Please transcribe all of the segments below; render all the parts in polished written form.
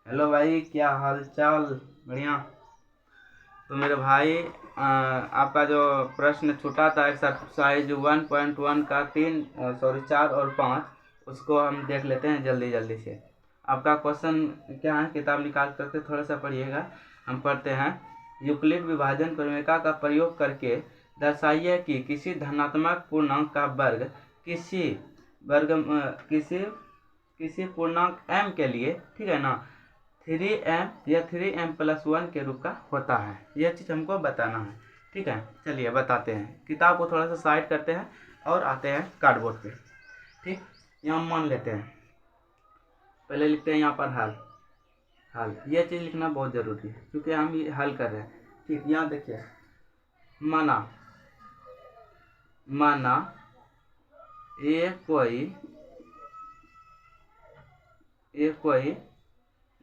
Hello भाई, क्या हाल चाल? बढ़िया। तो मेरे भाई, आपका जो प्रश्न छूटा था एक्सरसाइज 1.1 का 4 और 5, उसको हम देख लेते हैं जल्दी जल्दी से। आपका क्वेश्चन क्या है, किताब निकाल करके थोड़ा सा पढ़िएगा। हम पढ़ते हैं। यूक्लिड विभाजन प्रमेय का प्रयोग करके दर्शाइए कि किसी धनात्मक पूर्णांक का वर्ग किसी वर्ग किसी किसी पूर्णांक m के लिए, ठीक है ना, 3m या 3m+1 के रूप का होता है। यह चीज़ हमको बताना है, ठीक है। चलिए बताते हैं। किताब को थोड़ा सा साइड करते हैं और आते हैं कार्डबोर्ड पे। ठीक, यहाँ मान लेते हैं। पहले लिखते हैं यहाँ पर हल। हल यह चीज़ लिखना बहुत ज़रूरी है क्योंकि हम ये हल कर रहे हैं। ठीक, यहाँ देखिए। माना माना ये कोई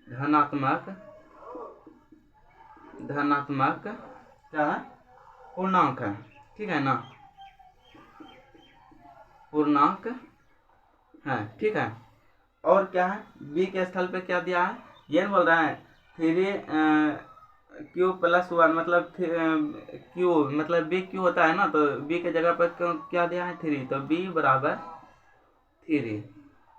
धनात्मक क्या है, पूर्णांक है, ठीक है ना, पूर्णांक है, ठीक है। और क्या है, b के स्थल पे क्या दिया है, ये बोल रहा है 3q+1, मतलब q मतलब b q होता है ना, तो b के जगह पर क्या दिया है 3, तो b बराबर 3।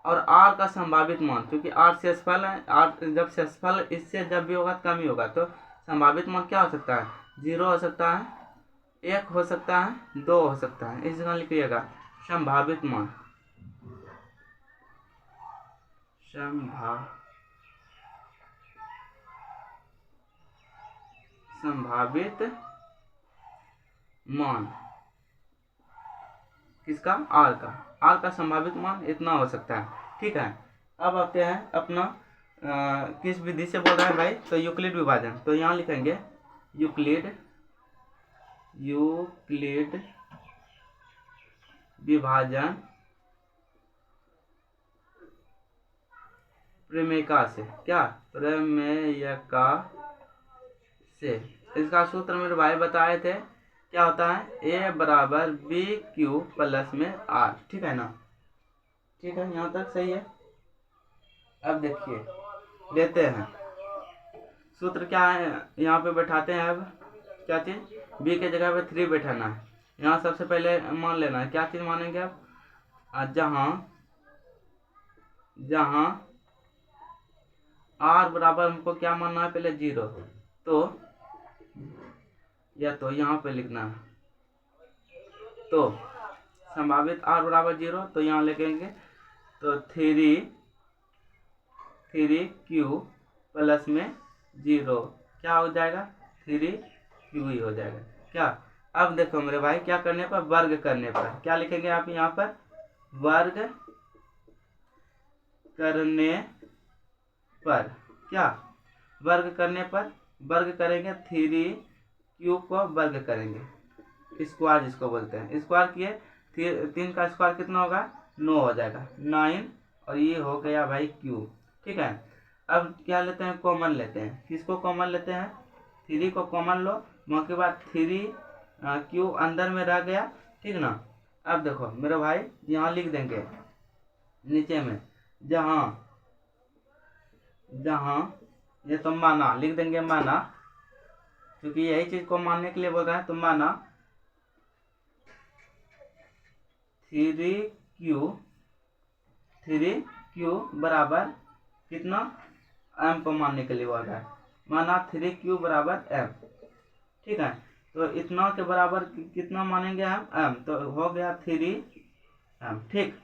और r का संभावित मान, क्योंकि r शेषफल है, r जब शेषफल इससे जब भी होगा कम ही होगा, तो संभावित मान क्या हो सकता है, 0 हो सकता है, 1 हो सकता है, 2 हो सकता है। इस जगह लिखिएगा संभावित मान। संभावित मान किसका, आर का संभावित मान इतना हो सकता है, ठीक है। अब आते हैं अपना किस विधि से बोल रहा है भाई, तो यूक्लिड विभाजन। तो यहाँ लिखेंगे यूक्लिड विभाजन प्रमेयिका से, क्या प्रमेयिका से। इसका सूत्र मेरे भाई बताए थे, क्या होता है, a बराबर बी क्यू प्लस में आर, ठीक है ना। ठीक है, यहाँ तक सही है। अब देखिए, लेते हैं सूत्र क्या है, यहाँ पे बैठाते हैं। अब क्या चीज़, b के जगह पे 3 बैठाना है। यहाँ सबसे पहले मान लेना है, क्या चीज़ मानेंगे अब, जहाँ r बराबर हमको क्या मानना है, पहले 0, तो या तो यहाँ पे लिखना है, तो संभावित r बराबर 0, तो यहाँ लिखेंगे तो 3q प्लस में 0 क्या हो जाएगा, 3q ही हो जाएगा, क्या। अब देखो मेरे भाई, क्या करने पर, वर्ग करने पर क्या लिखेंगे आप यहाँ पर, वर्ग करने पर, क्या, वर्ग करने पर, वर्ग करेंगे 3q को वर्ग करेंगे, स्क्वायर जिसको बोलते हैं, स्क्वायर किए 3 का स्क्वायर कितना होगा, 9 हो जाएगा, 9, और ये हो गया भाई q, ठीक है। अब क्या लेते हैं, कॉमन लेते हैं। किसको कॉमन लेते हैं, 3 को कॉमन लो, वहाँ के बाद 3q अंदर में रह गया, ठीक ना। अब देखो मेरे भाई, यहाँ लिख देंगे नीचे में, जहाँ ये तो माना लिख देंगे, माना, क्योंकि यही चीज को मानने के लिए बोल रहा है, तो माना 3q बराबर कितना, m को मानने के लिए बोल रहा है, माना 3q बराबर m, ठीक है। तो इतना के बराबर कितना मानेंगे हम, m, तो हो गया 3m, ठीक।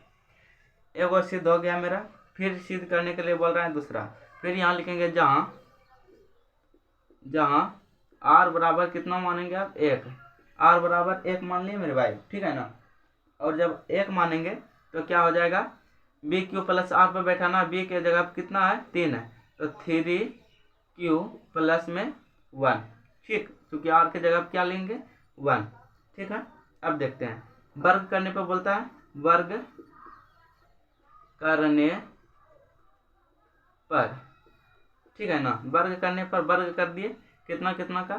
एगो सिद्ध हो गया मेरा। फिर सिद्ध करने के लिए बोल रहा है दूसरा। फिर यहाँ लिखेंगे जहाँ r बराबर कितना मानेंगे आप, 1, r बराबर 1 मान लिए मेरे भाई, ठीक है ना। और जब 1 मानेंगे तो क्या हो जाएगा, बी क्यू प्लस आर पर बैठाना, बी के जगह कितना है, 3 है, तो 3q प्लस में 1, ठीक, क्योंकि आर के जगह क्या लेंगे, 1, ठीक है। अब देखते हैं, वर्ग करने पर बोलता है, वर्ग करने पर, ठीक है ना, वर्ग करने पर वर्ग कर दिए, कितना कितना का,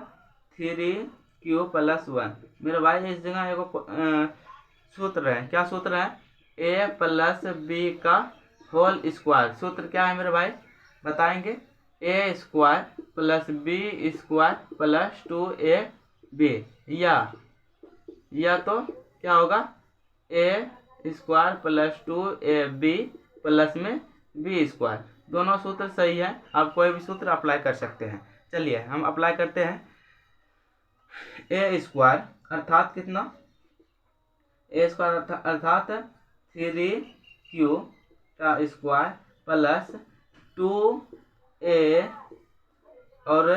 3q प्लस 1। मेरे भाई इस जगह एगो सूत्र है, क्या सूत्र है, a प्लस बी का होल स्क्वायर। सूत्र क्या है मेरे भाई, बताएंगे, A square plus B square plus 2ab, या तो क्या होगा A square plus 2ab plus में बी स्क्वायर। दोनों सूत्र सही है, आप कोई भी सूत्र अप्लाई कर सकते हैं। चलिए हम अप्लाई करते हैं। ए स्क्वायर अर्थात कितना, ए स्क्वायर अर्थात 3q का स्क्वायर प्लस 2a और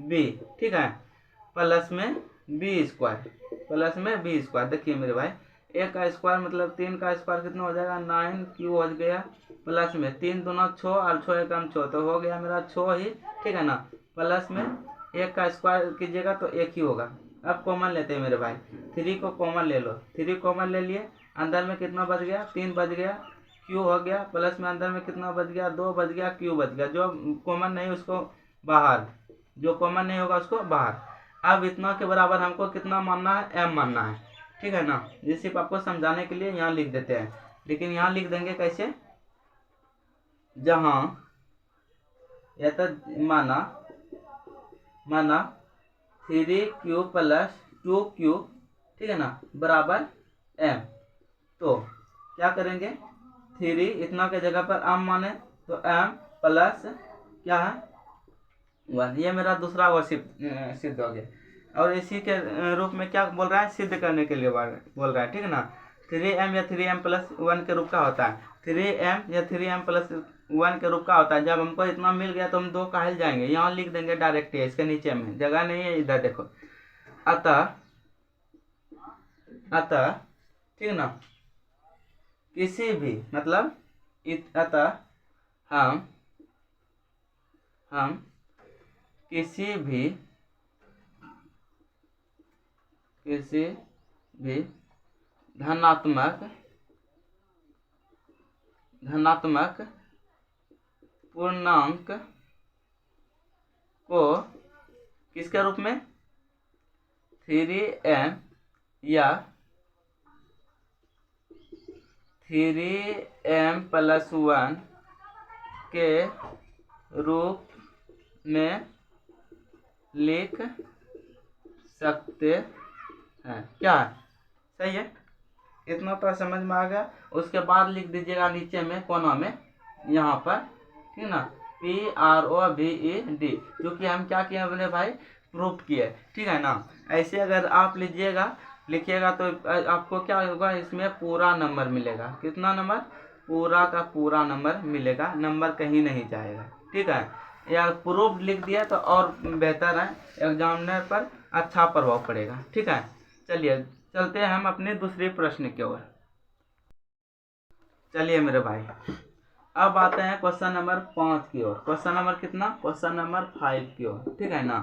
b, ठीक है, प्लस में बी स्क्वायर। देखिए मेरे भाई, ए का स्क्वायर मतलब 3 का स्क्वायर कितना हो जाएगा 9q हो गया, प्लस में 3 दूना 6 और 6 एकम 6, तो हो गया मेरा 6 ही, ठीक है ना। प्लस में एक का स्क्वायर कीजिएगा तो एक ही होगा। अब कॉमन लेते हैं मेरे भाई, 3 को कॉमन ले लो, 3 कॉमन ले लिए, अंदर में कितना बच गया 3 बच गया, q हो गया, प्लस में अंदर में कितना बच गया 2 बच गया, q बच गया। जो कॉमन नहीं उसको बाहर, जो कॉमन नहीं होगा उसको बाहर। अब इतना के बराबर हमको कितना मानना है, m मानना है, ठीक है ना। ये सिर्फ आपको समझाने के लिए यहाँ लिख देते हैं, लेकिन यहाँ लिख देंगे कैसे, जहाँ या तो माना 3q प्लस 2q, ठीक है ना, बराबर m। तो क्या करेंगे, 3 इतना के जगह पर m माने तो m प्लस क्या है 1, ये मेरा दूसरा वो सिद्ध हो गया। और इसी के रूप में क्या बोल रहा है, सिद्ध करने के लिए बोल रहा है, ठीक है ना। 3m या 3m प्लस 1 के रूप का होता है, 3m या 3m प्लस 1 के रूप का होता है। जब हमको इतना मिल गया तो हम 2 काहे जाएंगे, यहाँ लिख देंगे डायरेक्ट, है इसके नीचे में जगह नहीं है, इधर देखो। अतः ठीक है ना, किसी भी मतलब अतः हम किसी भी धनात्मक पूर्णांक को किसके रूप में, 3m या 3m प्लस 1 के रूप में लिख सकते हैं। क्या है, सही है, इतना तो समझ में आ गया। उसके बाद लिख दीजिएगा नीचे में कोना में, यहाँ पर, ठीक है ना, PROVED, क्योंकि हम क्या किए अपने भाई, प्रूफ किए, ठीक है ना। ऐसे अगर आप लिखिएगा तो आपको क्या होगा, इसमें पूरा नंबर मिलेगा। कितना नंबर, पूरा का पूरा नंबर मिलेगा, नंबर कहीं नहीं जाएगा, ठीक है। या प्रूफ लिख दिया तो और बेहतर है, एग्जामिनर पर अच्छा प्रभाव पड़ेगा, ठीक है। चलिए चलते हैं हम अपने दूसरे प्रश्न की ओर। चलिए मेरे भाई, अब आते हैं क्वेश्चन नंबर 5 की ओर। क्वेश्चन नंबर कितना, क्वेश्चन नंबर 5 की ओर, ठीक है ना।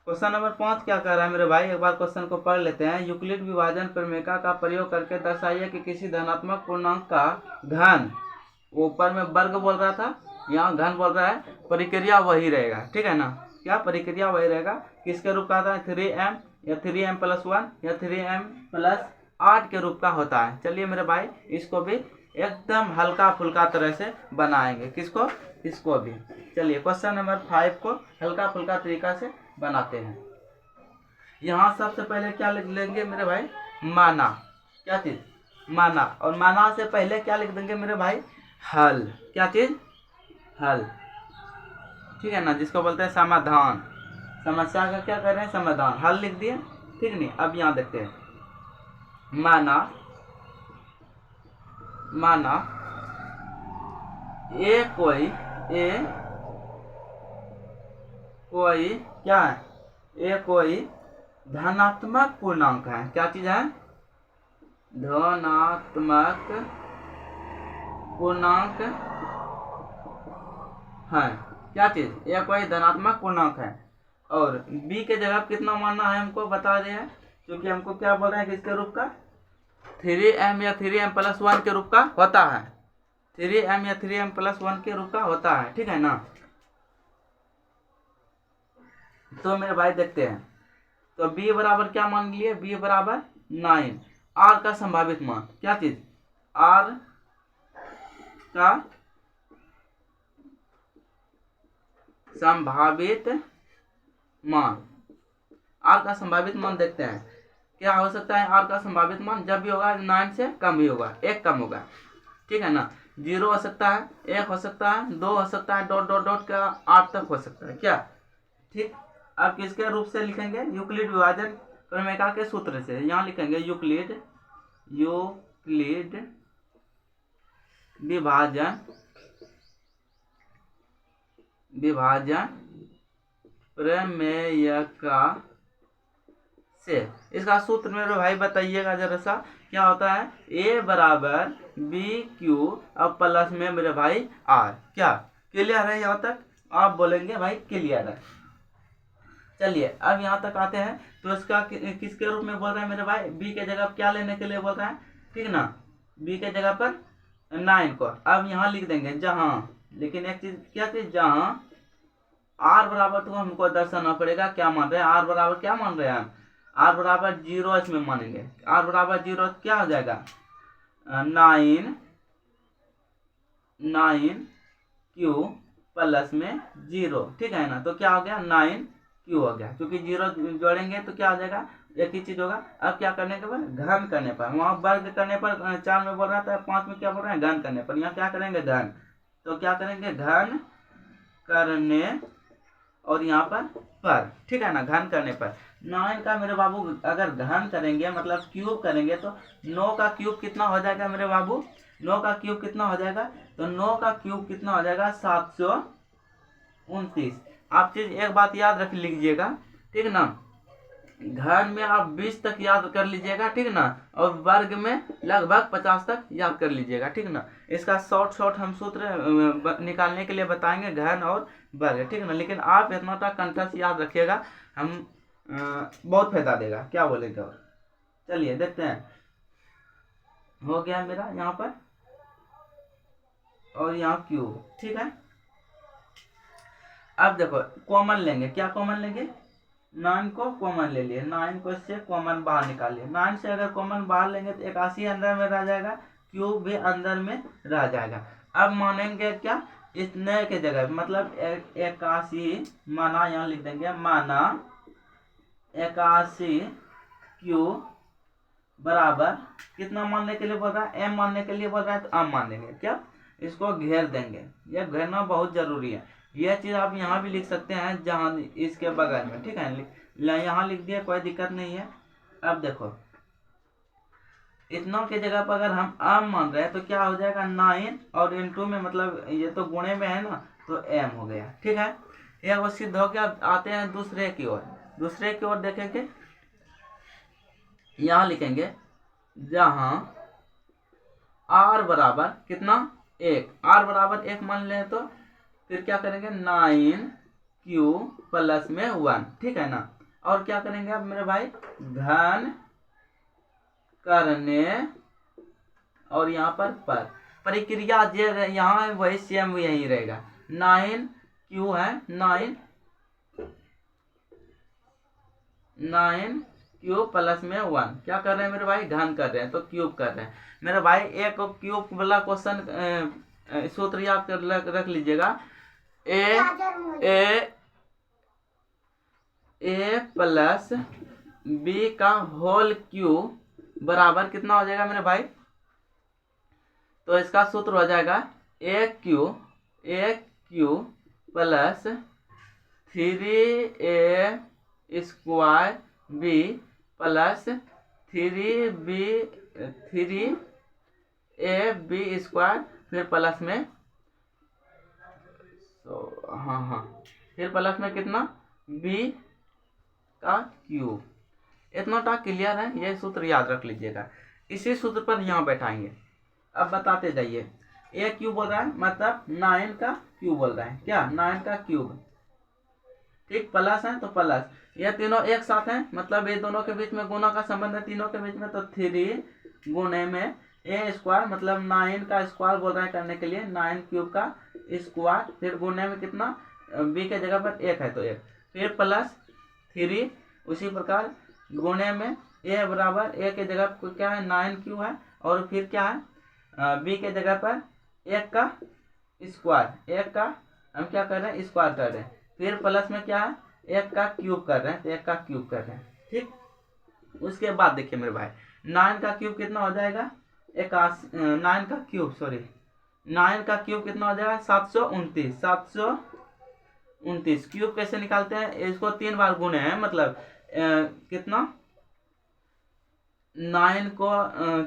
क्वेश्चन नंबर 5 क्या कह रहा है मेरे भाई, एक बार क्वेश्चन को पढ़ लेते हैं। यूक्लिड विभाजन प्रमेय का प्रयोग करके दर्शाइए कि किसी धनात्मक पूर्णांक का घन, ऊपर में वर्ग बोल रहा था, यहाँ घन बोल रहा है, प्रक्रिया वही रहेगा, ठीक है ना। क्या प्रक्रिया वही रहेगा, किसके रूप का आता है, 3m या 3m प्लस 1 या 3m प्लस 8 के रूप का होता है। चलिए मेरे भाई, इसको भी एकदम हल्का फुल्का तरह से बनाएंगे, किसको, इसको भी। चलिए क्वेश्चन नंबर 5 को हल्का फुल्का तरीका से बनाते हैं। यहाँ सबसे पहले क्या लिख लेंगे मेरे भाई, माना, क्या चीज, माना, और माना से पहले क्या लिख देंगे मेरे भाई, हल, क्या चीज, हल, ठीक है ना, जिसको बोलते हैं समाधान। समस्या का क्या कर रहे हैं, समाधान, हल लिख दिए, ठीक नहीं। अब यहाँ देखते हैं, माना ए कोई क्या है, ए कोई धनात्मक पूर्णांक है, क्या चीज है, धनात्मक पूर्णांक है, क्या चीज, ये कोई धनात्मक पूर्णांक है। और b के जगह कितना मानना है हमको बता दे हैं, क्योंकि हमको क्या बोल रहे हैं, किसके रूप का, 3m या 3m प्लस 1 के रूप का होता है, 3m या 3m प्लस 1 के रूप का होता है, ठीक है ना। तो मेरे भाई देखते हैं, तो b बराबर क्या मान लिए, b बराबर 9, r का संभावित मान, क्या चीज, r का संभावित मान, आर का संभावित मान देखते हैं क्या हो सकता है। आर का संभावित मान जब भी होगा 9 से कम ही होगा, 1 कम होगा, ठीक है ना। 0 हो सकता है, 1 हो सकता है, 2 हो सकता है, डॉट डॉट डॉट का 8 तक हो सकता है क्या, ठीक। अब किसके रूप से लिखेंगे, यूक्लिड विभाजन क्रमरेखा के सूत्र से। यहाँ लिखेंगे यूक्लिड विभाजन प्रमेयका से। इसका सूत्र मेरे भाई बताइएगा जरा सा क्या होता है। ए बराबर बी क्यू अब प्लस में मेरे भाई आर। क्या क्लियर है यहाँ तक, आप बोलेंगे भाई क्लियर है। चलिए अब यहाँ तक आते हैं तो इसका किसके रूप में बोल रहे हैं मेरे भाई, बी के जगह क्या लेने के लिए बोल रहे हैं, ठीक ना। बी के जगह पर 9 को अब यहाँ लिख देंगे जहां, लेकिन एक चीज क्या थी, जहां आर बराबर तो हमको दर्शाना पड़ेगा क्या मान रहे हैं। आर बराबर क्या मान रहे हैं हम, आर बराबर 0 इसमें मानेंगे। आर बराबर 0 क्या हो जाएगा, 9 क्यू प्लस में 0, ठीक है ना। तो क्या हो गया 9 क्यू हो गया, क्योंकि 0 जोड़ेंगे तो क्या हो जाएगा, एक ही चीज होगा। अब क्या करने के बाद घन करने पर, वहां वर्ग करने पर 4 में बोल रहा था, 5 में क्या बोल रहे हैं घन करने पर। यहाँ क्या करेंगे घन, तो क्या करेंगे घन करने और यहाँ पर ठीक है ना, घन करने पर 9 का मेरे बाबू अगर घन करेंगे मतलब क्यूब करेंगे तो 9 का क्यूब कितना हो जाएगा मेरे बाबू, 9 का क्यूब कितना हो जाएगा, तो 9 का क्यूब कितना हो जाएगा 729। आप चीज एक बात याद रख लीजिएगा, ठीक ना। घन में आप 20 तक याद कर लीजिएगा, ठीक ना, और वर्ग में लगभग 50 तक याद कर लीजिएगा, ठीक ना। इसका शॉर्ट हम सूत्र निकालने के लिए बताएंगे घन और वर्ग, ठीक ना। लेकिन आप इतना तक कंठस्थ याद रखिएगा, हम बहुत फायदा देगा, क्या बोलेंगे। और चलिए देखते हैं, हो गया मेरा यहाँ पर और यहाँ क्यूब, ठीक है। अब देखो कॉमन लेंगे, क्या कॉमन लेंगे, 9 को कॉमन ले लिए, 9 को से कॉमन बाहर निकालिए। 9 से अगर कॉमन बाहर लेंगे तो 81 अंदर में रह जाएगा, क्यूब भी अंदर में रह जाएगा। अब मानेंगे क्या, इतने के जगह मतलब 81 माना, यहाँ लिख देंगे माना 81 क्यूब बराबर कितना मानने के लिए बोल रहा है, एम मानने के लिए बोल रहा है, तो एम मानेंगे क्या, इसको घेर देंगे। यह घेरना बहुत जरूरी है। यह चीज आप यहाँ भी लिख सकते हैं जहाँ इसके बगल में, ठीक है, यहाँ लिख दिया, कोई दिक्कत नहीं है। अब देखो इतना के जगह पर अगर हम आम मान रहे हैं तो क्या हो जाएगा 9 और इनटू में मतलब ये तो गुणे में है ना, तो एम हो गया, ठीक है। यह वो सिद्ध हो गया। आते हैं दूसरे की ओर, दूसरे की ओर देखेंगे, यहाँ लिखेंगे जहां आर बराबर कितना 1, आर बराबर 1 मान ले तो फिर क्या करेंगे 9 क्यू प्लस में 1, ठीक है ना। और क्या करेंगे अब मेरे भाई घन करने और यहाँ पर प्रक्रिया जो यहाँ है वही सेम यही रहेगा। 9 क्यू है 9 क्यूब प्लस में 1, क्या कर रहे हैं मेरे भाई घन कर रहे हैं, तो क्यूब कर रहे हैं मेरे भाई। एक क्यूब वाला क्वेश्चन सूत्र याद कर रख लीजिएगा, ए प्लस बी का होल क्यूब बराबर कितना हो जाएगा मेरे भाई, तो इसका सूत्र हो जाएगा A cube plus 3a square B plus 3ab square फिर प्लस में फिर प्लस में कितना b का क्यूब। इतना टा क्लियर है, ये सूत्र याद रख लीजिएगा। इसी सूत्र पर यहाँ बैठाएंगे। अब बताते जाइए, ए क्यूब बोल रहा है मतलब 9 का क्यूब बोल रहा है, क्या 9 का क्यूब, ठीक, प्लस है तो प्लस, ये तीनों एक साथ हैं मतलब ये दोनों के बीच में गुना का संबंध है तीनों के बीच में, तो 3 गुणे में ए स्क्वायर मतलब 9 का स्क्वायर बोल रहे हैं करने के लिए, 9 क्यूब का स्क्वायर फिर गुणे में कितना बी के जगह पर 1 है तो 1 फिर प्लस 3, उसी प्रकार गुणे में ए बराबर ए के जगह पर क्या है 9 क्यू है और फिर क्या है बी के जगह पर 1 का स्क्वायर, 1 का हम क्या कर रहे हैं स्क्वायर कर रहे हैं, फिर प्लस में क्या है, एक का क्यूब कर रहे हैं, तो एक का क्यूब कर रहे हैं। ठीक, उसके बाद देखिए मेरे भाई 9 का क्यूब कितना हो जाएगा, 9 का क्यूब, सॉरी 9 का क्यूब कितना हो जाएगा, 729। 729 क्यूब कैसे निकालते हैं, इसको 3 बार गुणे हैं, मतलब कितना, 9 को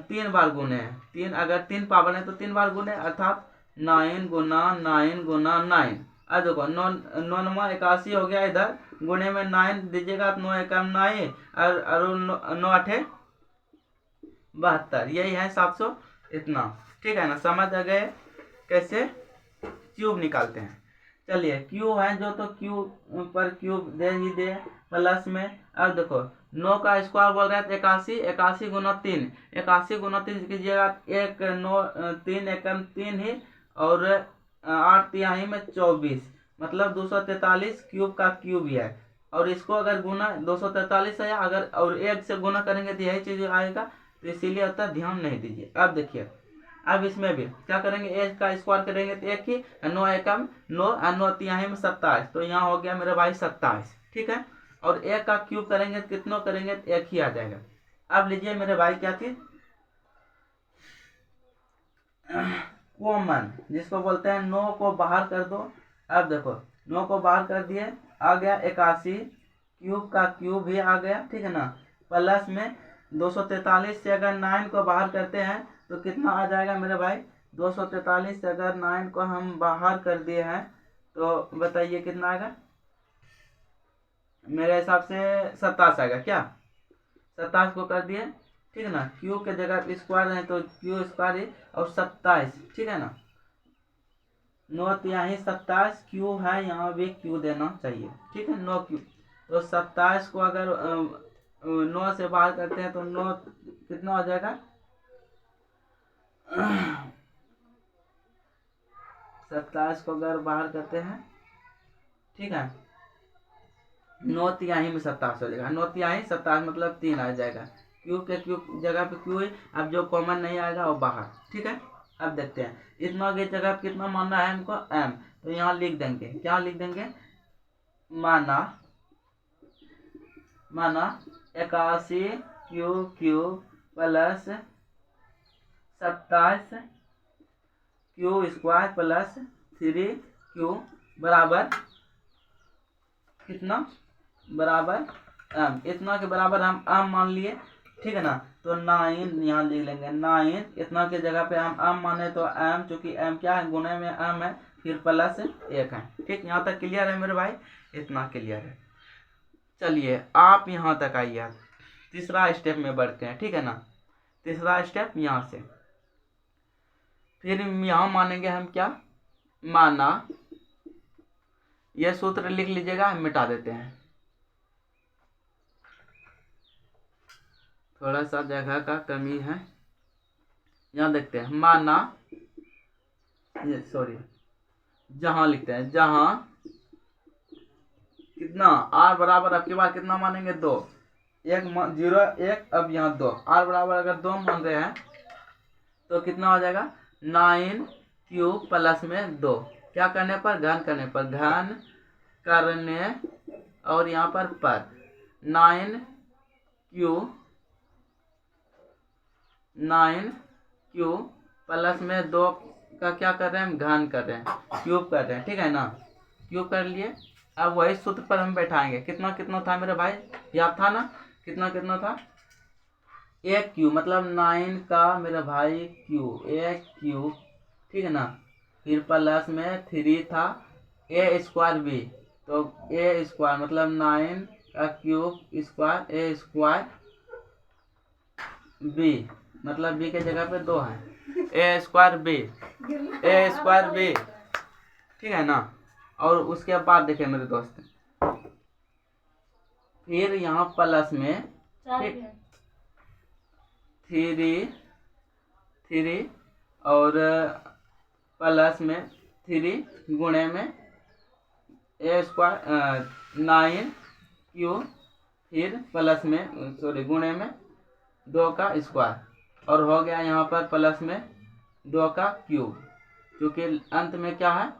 3 बार गुणे हैं, 3 अगर 3 पावर है तो 3 बार गुणे, अर्थात 9 गुना 9 गुना 9। अब देखो 9 9 81 हो गया, इधर गुणे में 9 दीजिएगा तो 9 एकम 9 और 9 8 72, यही है 700 इतना। ठीक है ना, समझ आ गए कैसे क्यूब निकालते हैं। चलिए क्यूब है जो, तो क्यूब पर क्यूब दे ही दे प्लस में। अब देखो 9 का स्क्वायर बोल रहे हैं, 81, 81 गुना 3, 81 गुना 3 कीजिएगा, 1 9 3 एकम 3 ही, और 8 तिहाई में 24, मतलब 243 क्यूब का क्यूब ही है। और इसको अगर गुना 243 है, अगर और 1 से गुना करेंगे तो यही चीज आएगा, तो इसीलिए उतना ध्यान नहीं दीजिए। अब देखिए, अब इसमें भी क्या करेंगे, 1 का स्क्वायर करेंगे तो 1 ही, 9 एकम 9 और 9 तिहाई में 27, तो यहाँ हो गया मेरे भाई 27। ठीक है, और 1 का क्यूब करेंगे तो कितना करेंगे, तो 1 ही आ जाएगा। अब लीजिए मेरे भाई क्या चीज, कॉमन, जिसको बोलते हैं 9 को बाहर कर दो। अब देखो 9 को बाहर कर दिए, आ गया 81, क्यूब का क्यूब भी आ गया। ठीक है ना, प्लस में 243 से अगर 9 को बाहर करते हैं तो कितना आ जाएगा मेरे भाई, 243 से अगर 9 को हम बाहर कर दिए हैं तो बताइए कितना आएगा, मेरे हिसाब से 27 आएगा क्या, 27 को कर दिए। ठीक है ना, क्यू के जगह स्क्वायर है तो क्यू स्क्वायर ही, और 27। ठीक है ना, 9 तिहाई 27 क्यू है, यहाँ भी क्यू देना चाहिए। ठीक है, 9 क्यू, तो 27 को अगर 9 से बाहर करते हैं तो 9 कितना हो जाएगा, 27 को अगर बाहर करते हैं, ठीक है, 9 तिहाई में 27 हो जाएगा, 9 तिहाई 27 मतलब 3 आ जाएगा, क्यूब के क्यूब जगह पे क्यू है। अब जो कॉमन नहीं आएगा वो बाहर। ठीक है, अब देखते हैं इतना की जगह पे कितना मानना है हमको, m, तो यहाँ लिख देंगे, क्या लिख देंगे, माना 81 Q plus 27 Q square plus 3 Q बराबर कितना, बराबर m, इतना के बराबर हम m मान लिए। ठीक है ना, तो 9 यहाँ लिख लेंगे, 9 इतना के जगह पे हम m माने तो m, चूंकि m क्या है, गुणे में m है, फिर प्लस 1 है। ठीक, यहाँ तक क्लियर है मेरे भाई, इतना क्लियर है। चलिए आप यहाँ तक आइए, तीसरा स्टेप में बढ़ते हैं। ठीक है ना, तीसरा स्टेप यहाँ से, फिर यहाँ मानेंगे हम क्या, माना, यह सूत्र लिख लीजिएगा, हम मिटा देते हैं, थोड़ा सा जगह का कमी है। यहाँ देखते हैं, माना, सॉरी, जहां लिखते हैं, जहां कितना r बराबर, आपके पास कितना मानेंगे, 2, 1 0 1, अब यहाँ 2, r बराबर अगर 2 मान रहे हैं तो कितना हो जाएगा, 9 क्यूब प्लस में 2, क्या करने पर, घन करने पर, घन करने, और यहाँ पर 9 क्यू प्लस में 2 का क्या कर रहे हैं, हम घन कर रहे हैं, क्यूब कर रहे हैं। ठीक है ना, क्यूब कर लिए। अब वही सूत्र पर हम बैठाएंगे, कितना कितना था मेरे भाई, याद था ना, कितना कितना था, 1 क्यू, मतलब 9 का मेरे भाई क्यू, 1 क्यू। ठीक है ना, फिर प्लस में 3 था, ए स्क्वायर बी, तो ए स्क्वायर मतलब 9 का क्यूब स्क्वायर, ए स्क्वायर बी, मतलब बी के जगह पे 2 है, ए स्क्वायर बी, ए स्क्वायर बी। ठीक है ना, और उसके बाद देखिए मेरे दोस्त, फिर यहाँ प्लस में 3 और प्लस में 3 गुणे में ए स्क्वायर 9 क्यू, फिर प्लस में, सॉरी, गुणे में 2 का स्क्वायर, और हो गया यहाँ पर प्लस में 2 का क्यूब, क्योंकि अंत में क्या है,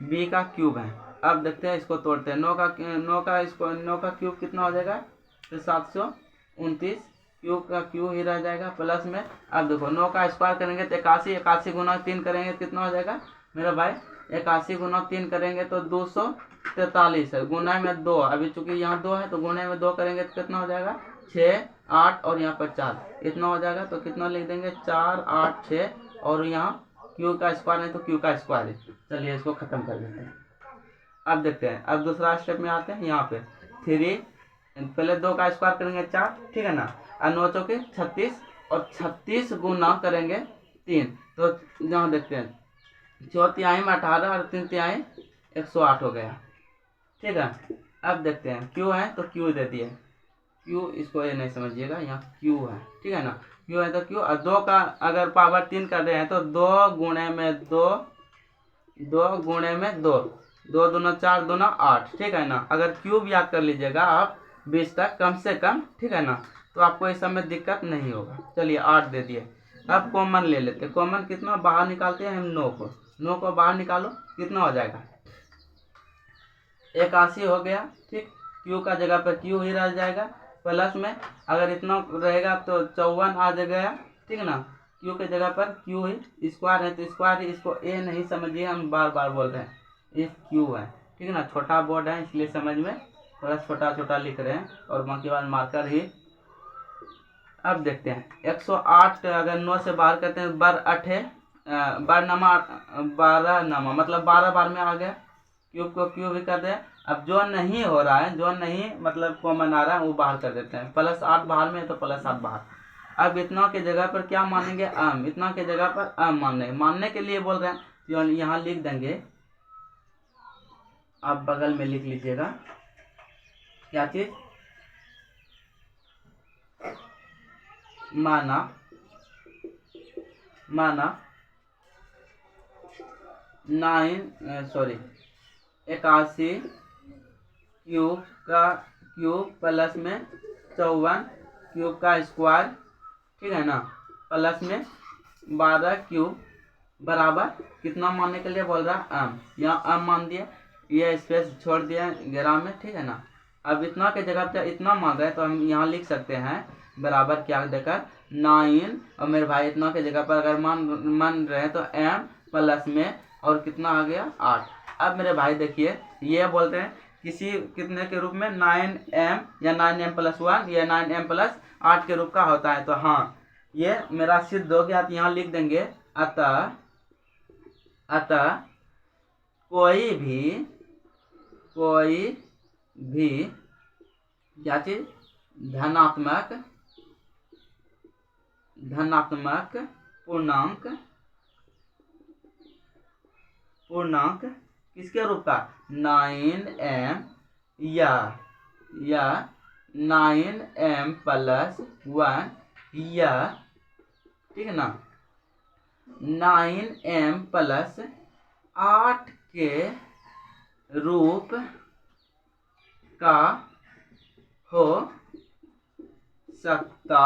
b का क्यूब है। अब देखते हैं, इसको तोड़ते हैं। 9 का क्यूब कितना हो जाएगा, तो 729 क्यूब का क्यूब ही रह जाएगा प्लस में। अब देखो 9 का स्क्वायर करेंगे तो 81, 81 गुना 3 करेंगे तो कितना हो जाएगा मेरा भाई, 81 गुना 3 करेंगे तो 243 है, गुना में 2, अभी चूंकि यहाँ 2 है तो गुने में 2 करेंगे तो कितना हो जाएगा 6, 8 और यहाँ पर 4, इतना हो जाएगा। तो कितना लिख देंगे 4, 8, 6 और यहाँ क्यू का स्क्वायर है तो क्यू का स्क्वायर है। चलिए इसको खत्म कर देते हैं। अब देखते हैं, अब दूसरा स्टेप में आते हैं। यहाँ पे 3, पहले 2 का स्क्वायर करेंगे 4, ठीक है ना, और 9 चौके 36 और 36 गुना करेंगे 3, तो यहाँ देखते हैं 4 तिहाई में 18 और 3 तिहाई 108 हो गया, ठीक है। अब देखते हैं क्यू है तो क्यू दे दिए, क्यू इसको ये नहीं समझिएगा, यहाँ क्यू है, ठीक है ना, क्यू है तो क्यू। और 2 का अगर पावर 3 कर रहे हैं तो 2 गुणे में 2, 2 गुणे में 2, 2 दूना 4 दूना 8, ठीक है ना। अगर क्यूब याद कर लीजिएगा आप 20 तक कम से कम, ठीक है ना, तो आपको इस समय दिक्कत नहीं होगा। चलिए 8 दे दिए। अब कॉमन ले लेते हैं, कॉमन कितना बाहर निकालते हैं हम, 9 को, 9 को बाहर निकालो कितना हो जाएगा 81 हो गया, ठीक। क्यू का जगह पर क्यू ही रह जाएगा, प्लस में अगर इतना रहेगा तो 54 आ जाएगा, ठीक है ना। क्यू के जगह पर क्यू ही, स्क्वायर है तो स्क्वायर ही, इसको ए नहीं समझिए, हम बार बार बोल रहे हैं, ये क्यू है, ठीक है ना। छोटा बोर्ड है इसलिए समझ में थोड़ा छोटा छोटा लिख रहे हैं, और बाकी बार मार्कर ही। अब देखते हैं 108 अगर 9 से बाहर करते हैं, बार 8 बार नमा 12 नमा मतलब 12 बार में आ गया, क्यूब को क्यूब भी कर दे। अब जो नहीं हो रहा है, जो नहीं मतलब कॉमन आ रहा है वो बाहर कर देते हैं, +8 बाहर में है तो +8 बाहर। अब इतना के जगह पर क्या मानेंगे अम, इतना के जगह पर अम मानने के लिए बोल रहे हैं, तो यहाँ लिख देंगे, आप बगल में लिख लीजिएगा क्या चीज, माना 81 क्यूब का क्यूब प्लस में 54 क्यूब का स्क्वायर, ठीक है ना, प्लस में 12 क्यूब बराबर कितना मानने के लिए बोल रहा है अम, यहाँ अम मान दिए, ये स्पेस छोड़ दिया ग्राम में, ठीक है ना। अब इतना के जगह पे इतना मान रहे तो हम यहाँ लिख सकते हैं बराबर क्या देकर 9, और मेरे भाई इतना के जगह पर अगर मान रहे हैं तो m प्लस में और कितना आ गया 8। अब मेरे भाई देखिए ये बोलते हैं किसी कितने के रूप में 9m या 9m + 1 या 9m + 8 के रूप का होता है। तो हाँ ये मेरा सिद्ध हो गया, तो यहाँ लिख देंगे अतः कोई भी क्या चीज धनात्मक पूर्णांक किसके रूप का 9m या 9m + 1 या, ठीक है ना, 9m + 8 के रूप का हो सकता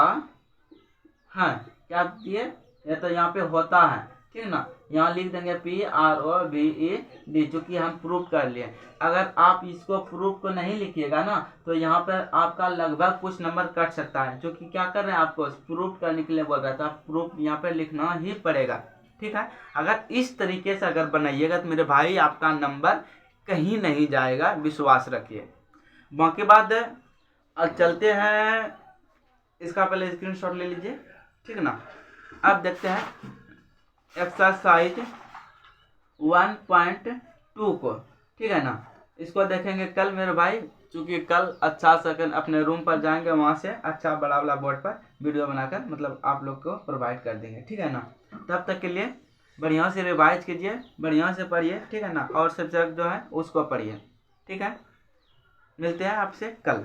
है। क्या दिए, ये तो यहाँ पे होता है, ठीक है ना। यहाँ लिख देंगे PROVED, चूंकि हम प्रूफ कर लिए। अगर आप इसको प्रूफ को नहीं लिखिएगा ना तो यहाँ पर आपका लगभग कुछ नंबर कट सकता है, क्योंकि क्या कर रहे हैं आपको प्रूफ करने के लिए बोल रहा था, प्रूफ यहाँ पे लिखना ही पड़ेगा, ठीक है। अगर इस तरीके से अगर बनाइएगा तो मेरे भाई आपका नंबर कहीं नहीं जाएगा, विश्वास रखिए। बाकी बात चलते हैं, इसका पहले स्क्रीनशॉट ले लीजिए, ठीक है ना। अब देखते हैं एक्सरसाइज 1.2 को, ठीक है ना। इसको देखेंगे कल मेरे भाई, चूँकि कल अच्छा सेकंड अपने रूम पर जाएंगे, वहाँ से अच्छा बड़ा वाला बोर्ड पर वीडियो बनाकर मतलब आप लोग को प्रोवाइड कर देंगे, ठीक है ना। तब तक के लिए बढ़िया से रिवाइज कीजिए, बढ़िया से पढ़िए, ठीक है ना, और सब्जेक्ट जो है उसको पढ़िए, ठीक है। मिलते हैं आपसे कल।